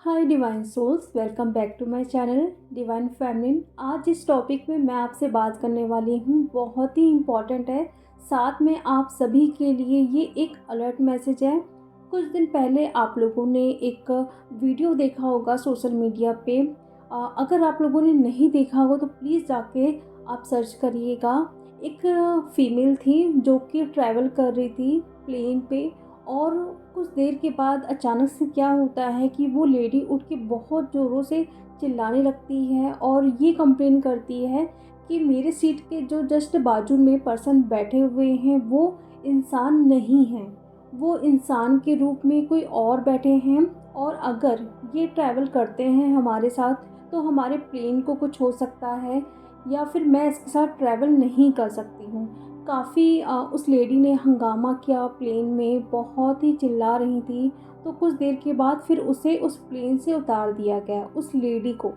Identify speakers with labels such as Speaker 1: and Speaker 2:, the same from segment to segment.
Speaker 1: Hi divine souls, welcome back to my channel divine feminine. आज इस topic में मैं आपसे बात करने वाली हूँ, बहुत ही इम्पॉर्टेंट है। साथ में आप सभी के लिए ये एक अलर्ट मैसेज है। कुछ दिन पहले आप लोगों ने एक वीडियो देखा होगा सोशल मीडिया पे। अगर आप लोगों ने नहीं देखा होगा तो प्लीज़ जाके आप सर्च करिएगा। एक फीमेल थी जो कि ट्रैवल कर रही थी प्लेन पे, और कुछ देर के बाद अचानक से क्या होता है कि वो लेडी उठ के बहुत ज़ोरों से चिल्लाने लगती है और ये कंप्लेन करती है कि मेरे सीट के जो जस्ट बाजू में पर्सन बैठे हुए हैं वो इंसान नहीं हैं, वो इंसान के रूप में कोई और बैठे हैं। और अगर ये ट्रैवल करते हैं हमारे साथ तो हमारे प्लेन को कुछ हो सकता है, या फिर मैं इसके साथ ट्रैवल नहीं कर सकती हूँ। काफ़ी उस लेडी ने हंगामा किया प्लेन में, बहुत ही चिल्ला रही थी। तो कुछ देर के बाद फिर उसे उस प्लेन से उतार दिया गया, उस लेडी को।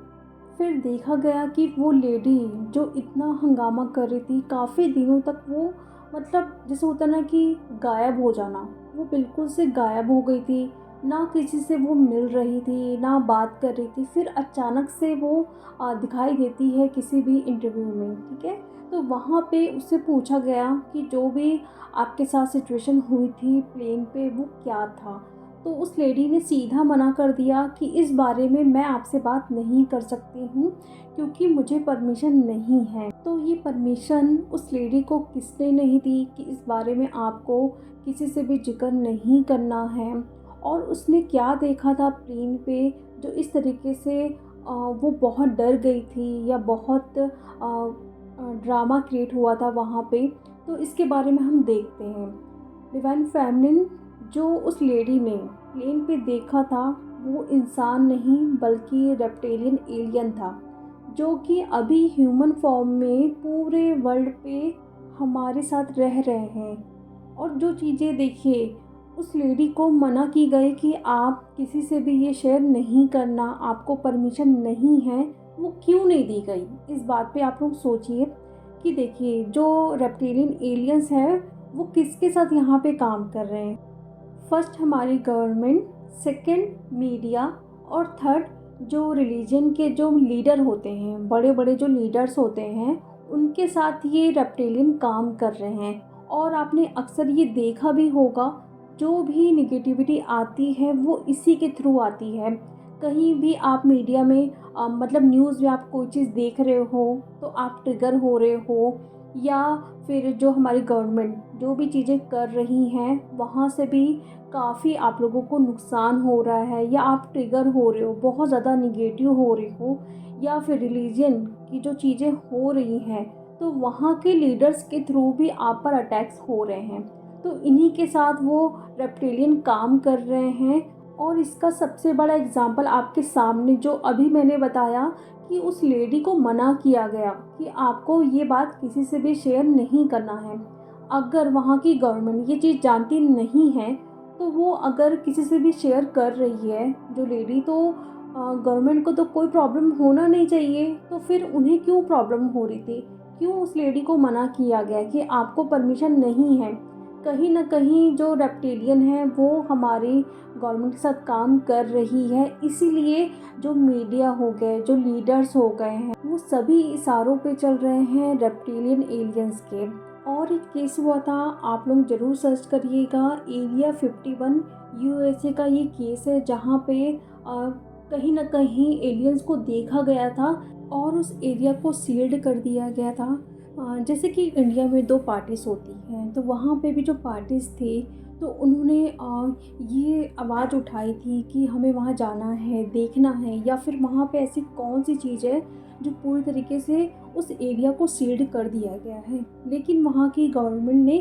Speaker 1: फिर देखा गया कि वो लेडी जो इतना हंगामा कर रही थी काफ़ी दिनों तक, वो मतलब जैसे होता ना कि गायब हो जाना, वो बिल्कुल से गायब हो गई थी। ना किसी से वो मिल रही थी, ना बात कर रही थी। फिर अचानक से वो दिखाई देती है किसी भी इंटरव्यू में, ठीक है। तो वहाँ पे उससे पूछा गया कि जो भी आपके साथ सिचुएशन हुई थी प्लेन पे वो क्या था। तो उस लेडी ने सीधा मना कर दिया कि इस बारे में मैं आपसे बात नहीं कर सकती हूँ, क्योंकि मुझे परमिशन नहीं है। तो ये परमिशन उस लेडी को किसने नहीं दी कि इस बारे में आपको किसी से भी जिक्र नहीं करना है। और उसने क्या देखा था प्लेन पे जो इस तरीके से वो बहुत डर गई थी, या बहुत ड्रामा क्रिएट हुआ था वहाँ पे। तो इसके बारे में हम देखते हैं। डिवाइन फेमिनिन, जो उस लेडी ने प्लेन पे देखा था वो इंसान नहीं बल्कि रेप्टेलियन एलियन था, जो कि अभी ह्यूमन फॉर्म में पूरे वर्ल्ड पे हमारे साथ रह रहे हैं। और जो चीज़ें देखिए, उस लेडी को मना की गई कि आप किसी से भी ये शेयर नहीं करना, आपको परमिशन नहीं है। वो क्यों नहीं दी गई, इस बात पे आप लोग सोचिए। कि देखिए, जो रेप्टेलियन एलियंस हैं वो किसके साथ यहाँ पे काम कर रहे हैं। फर्स्ट हमारी गवर्नमेंट, सेकंड मीडिया, और थर्ड जो रिलीजन के जो लीडर होते हैं, बड़े बड़े जो लीडर्स होते हैं, उनके साथ ये रेप्टेलियन काम कर रहे हैं। और आपने अक्सर ये देखा भी होगा, जो भी निगेटिविटी आती है वो इसी के थ्रू आती है। कहीं भी आप मीडिया में मतलब न्यूज़ में आप कोई चीज़ देख रहे हो तो आप ट्रिगर हो रहे हो, या फिर जो हमारी गवर्नमेंट जो भी चीज़ें कर रही हैं वहाँ से भी काफ़ी आप लोगों को नुकसान हो रहा है, या आप ट्रिगर हो रहे हो, बहुत ज़्यादा निगेटिव हो रहे हो, या फिर रिलीजन की जो चीज़ें हो रही हैं तो वहाँ के लीडर्स के थ्रू भी आप पर अटैक्स हो रहे हैं। तो इन्हीं के साथ वो रेप्टेलियन काम कर रहे हैं। और इसका सबसे बड़ा एग्जाम्पल आपके सामने जो अभी मैंने बताया, कि उस लेडी को मना किया गया कि आपको ये बात किसी से भी शेयर नहीं करना है। अगर वहाँ की गवर्नमेंट ये चीज़ जानती नहीं है तो वो अगर किसी से भी शेयर कर रही है जो लेडी, तो गवर्नमेंट को तो कोई प्रॉब्लम होना नहीं चाहिए। तो फिर उन्हें क्यों प्रॉब्लम हो रही थी, क्यों उस लेडी को मना किया गया कि आपको परमिशन नहीं है। कहीं ना कहीं जो रेप्टेलियन है वो हमारी गवर्नमेंट के साथ काम कर रही है, इसीलिए जो मीडिया हो गए, जो लीडर्स हो गए हैं, वो सभी इशारों पे चल रहे हैं रेप्टेलियन एलियंस के। और एक केस हुआ था, आप लोग ज़रूर सर्च करिएगा, एरिया 51 यूएसए का ये केस है, जहाँ पे कहीं ना कहीं एलियंस को देखा गया था और उस एरिया को सील्ड कर दिया गया था। जैसे कि इंडिया में दो पार्टीज़ होती हैं, तो वहाँ पे भी जो पार्टीज़ थे तो उन्होंने ये आवाज़ उठाई थी कि हमें वहाँ जाना है, देखना है, या फिर वहाँ पे ऐसी कौन सी चीज़ है जो पूरी तरीके से उस एरिया को सील्ड कर दिया गया है। लेकिन वहाँ की गवर्नमेंट ने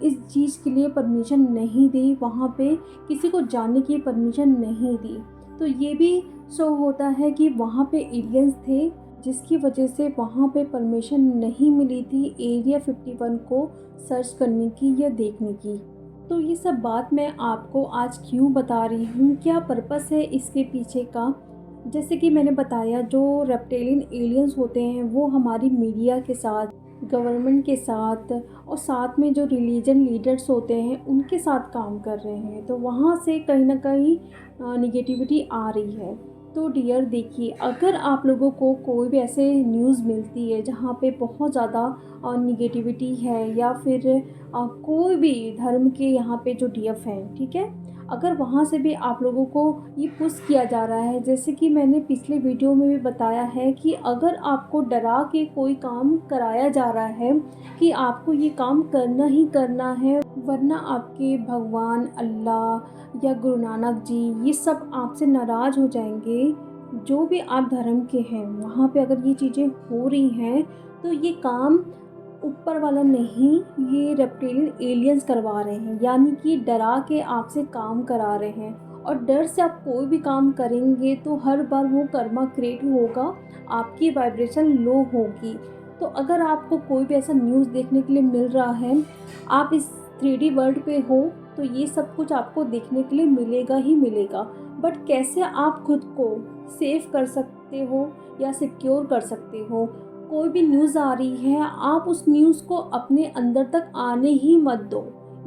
Speaker 1: इस चीज़ के लिए परमिशन नहीं दी, वहाँ पे किसी को जाने की परमिशन नहीं दी। तो ये भी शो होता है कि वहाँ पे एलियंस थे, जिसकी वजह से वहाँ पे परमिशन नहीं मिली थी एरिया 51 को सर्च करने की या देखने की। तो ये सब बात मैं आपको आज क्यों बता रही हूँ, क्या पर्पस है इसके पीछे का। जैसे कि मैंने बताया, जो रेप्टेलियन एलियंस होते हैं वो हमारी मीडिया के साथ, गवर्नमेंट के साथ और साथ में जो रिलीजन लीडर्स होते हैं उनके साथ काम कर रहे हैं, तो वहाँ से कहीं ना कहीं निगेटिविटी आ रही है। तो डियर देखिए, अगर आप लोगों को कोई भी ऐसे न्यूज़ मिलती है जहाँ पे बहुत ज़्यादा निगेटिविटी है, या फिर कोई भी धर्म के यहाँ पे जो डीएफ हैं, ठीक है, अगर वहाँ से भी आप लोगों को ये पुश किया जा रहा है, जैसे कि मैंने पिछले वीडियो में भी बताया है कि अगर आपको डरा के कोई काम कराया जा रहा है कि आपको ये काम करना ही करना है, वरना आपके भगवान, अल्लाह या गुरु नानक जी ये सब आपसे नाराज़ हो जाएंगे, जो भी आप धर्म के हैं वहाँ पे अगर ये चीज़ें हो रही हैं, तो ये काम ऊपर वाला नहीं, ये रेप्टिलियन एलियंस करवा रहे हैं, यानी कि डरा के आपसे काम करा रहे हैं। और डर से आप कोई भी काम करेंगे तो हर बार वो कर्मा क्रिएट होगा, आपकी वाइब्रेशन लो होगी। तो अगर आपको कोई भी ऐसा न्यूज़ देखने के लिए मिल रहा है, आप इस 3D वर्ल्ड पे हो, तो ये सब कुछ आपको देखने के लिए मिलेगा ही मिलेगा। बट कैसे आप खुद को सेव कर सकते हो या सिक्योर कर सकते हो? कोई भी न्यूज़ आ रही है, आप उस न्यूज़ को अपने अंदर तक आने ही मत दो।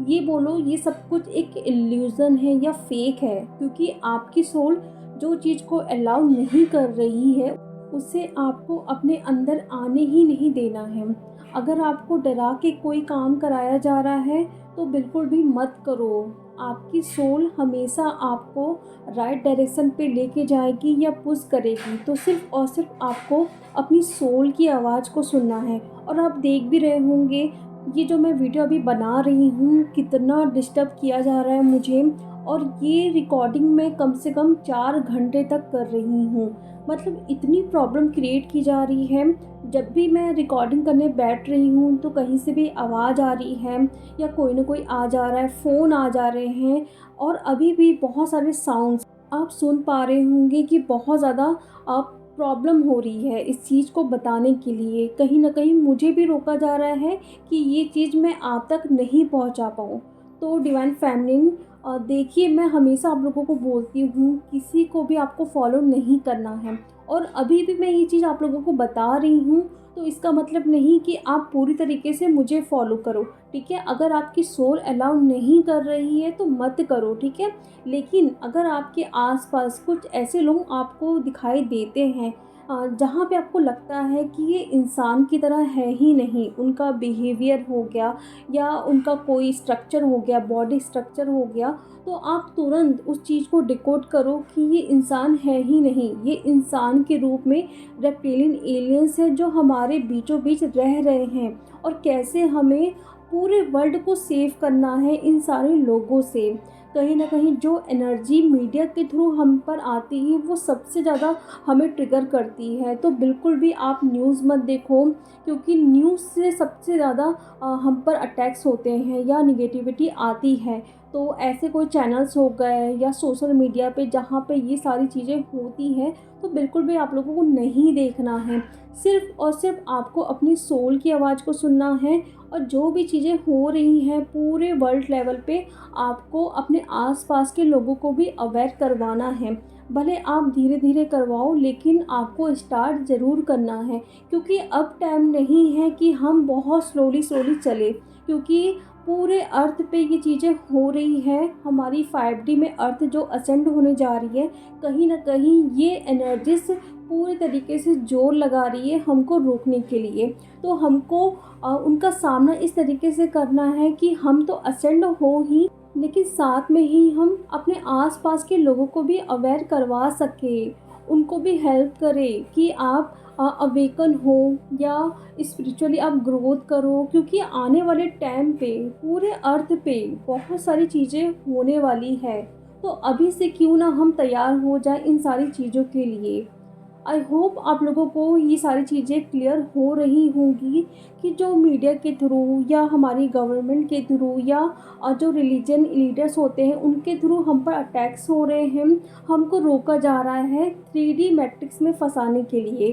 Speaker 1: ये बोलो ये सब कुछ एक इल्यूज़न है या फेक है, क्योंकि आपकी सोल जो चीज़ को अलाउ नहीं कर रही है उसे आपको अपने अंदर आने ही नहीं देना है। अगर आपको डरा के कोई काम कराया जा रहा है तो बिल्कुल भी मत करो। आपकी सोल हमेशा आपको राइट डायरेक्शन पे लेके जाएगी या पुश करेगी, तो सिर्फ़ और सिर्फ आपको अपनी सोल की आवाज़ को सुनना है। और आप देख भी रहे होंगे, ये जो मैं वीडियो अभी बना रही हूँ कितना डिस्टर्ब किया जा रहा है मुझे, और ये रिकॉर्डिंग मैं कम से कम 4 घंटे तक कर रही हूँ। मतलब इतनी प्रॉब्लम क्रिएट की जा रही है। जब भी मैं रिकॉर्डिंग करने बैठ रही हूँ तो कहीं से भी आवाज़ आ रही है, या कोई ना कोई आ जा रहा है, फ़ोन आ जा रहे हैं, और अभी भी बहुत सारे साउंड्स आप सुन पा रहे होंगे कि बहुत ज़्यादा आप प्रॉब्लम हो रही है। इस चीज़ को बताने के लिए कहीं ना कहीं मुझे भी रोका जा रहा है कि ये चीज़ मैं आप तक नहीं पहुंचा पाऊँ। तो डिवाइन फेमिनिन, देखिए, मैं हमेशा आप लोगों को बोलती हूँ किसी को भी आपको फॉलो नहीं करना है, और अभी भी मैं ये चीज़ आप लोगों को बता रही हूँ, तो इसका मतलब नहीं कि आप पूरी तरीके से मुझे फॉलो करो, ठीक है। अगर आपकी सोल अलाउ नहीं कर रही है तो मत करो, ठीक है। लेकिन अगर आपके आसपास कुछ ऐसे लोग आपको दिखाई देते हैं जहाँ पे आपको लगता है कि ये इंसान की तरह है ही नहीं, उनका बिहेवियर हो गया या उनका कोई स्ट्रक्चर हो गया, बॉडी स्ट्रक्चर हो गया, तो आप तुरंत उस चीज़ को डिकोड करो कि ये इंसान है ही नहीं, ये इंसान के रूप में रेप्टिलियन एलियंस है जो हमारे बीचों बीच रह रहे हैं, और कैसे हमें पूरे वर्ल्ड को सेव करना है इन सारे लोगों से। कहीं ना कहीं जो एनर्जी मीडिया के थ्रू हम पर आती है वो सबसे ज़्यादा हमें ट्रिगर करती है। तो बिल्कुल भी आप न्यूज़ मत देखो, क्योंकि न्यूज़ से सबसे ज़्यादा हम पर अटैक्स होते हैं या निगेटिविटी आती है। तो ऐसे कोई चैनल्स हो गए या सोशल मीडिया पे जहाँ पे ये सारी चीज़ें होती हैं, तो बिल्कुल भी आप लोगों को नहीं देखना है। सिर्फ़ और सिर्फ आपको अपनी सोल की आवाज़ को सुनना है, और जो भी चीज़ें हो रही हैं पूरे वर्ल्ड लेवल पे आपको अपने आसपास के लोगों को भी अवेयर करवाना है। भले आप धीरे धीरे करवाओ, लेकिन आपको स्टार्ट ज़रूर करना है, क्योंकि अब टाइम नहीं है कि हम बहुत स्लोली स्लोली चले, क्योंकि पूरे अर्थ पे ये चीज़ें हो रही हैं। हमारी 5D में अर्थ जो असेंड होने जा रही है, कहीं ना कहीं ये एनर्जीज पूरे तरीके से जोर लगा रही है हमको रोकने के लिए। तो हमको उनका सामना इस तरीके से करना है कि हम तो असेंड हो ही, लेकिन साथ में ही हम अपने आसपास के लोगों को भी अवेयर करवा सके, उनको भी हेल्प करें कि आप अवेकन हो या स्पिरिचुअली आप ग्रोथ करो। क्योंकि आने वाले टाइम पे पूरे अर्थ पे बहुत सारी चीज़ें होने वाली है, तो अभी से क्यों ना हम तैयार हो जाए इन सारी चीज़ों के लिए। आई होप आप लोगों को ये सारी चीज़ें क्लियर हो रही होंगी कि जो मीडिया के थ्रू या हमारी गवर्नमेंट के थ्रू या जो रिलीजन लीडर्स होते हैं उनके थ्रू हम पर अटैक्स हो रहे हैं, हमको रोका जा रहा है 3D मैट्रिक्स में फंसाने के लिए।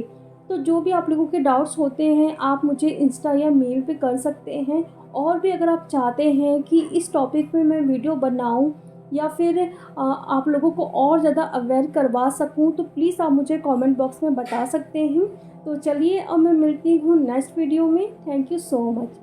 Speaker 1: तो जो भी आप लोगों के डाउट्स होते हैं आप मुझे इंस्टा या मेल पे कर सकते हैं। और भी अगर आप चाहते हैं कि इस टॉपिक पे मैं वीडियो बनाऊं या फिर आप लोगों को और ज़्यादा अवेयर करवा सकूँ, तो प्लीज़ आप मुझे कमेंट बॉक्स में बता सकते हैं। तो चलिए अब मैं मिलती हूँ नेक्स्ट वीडियो में। Thank you so much.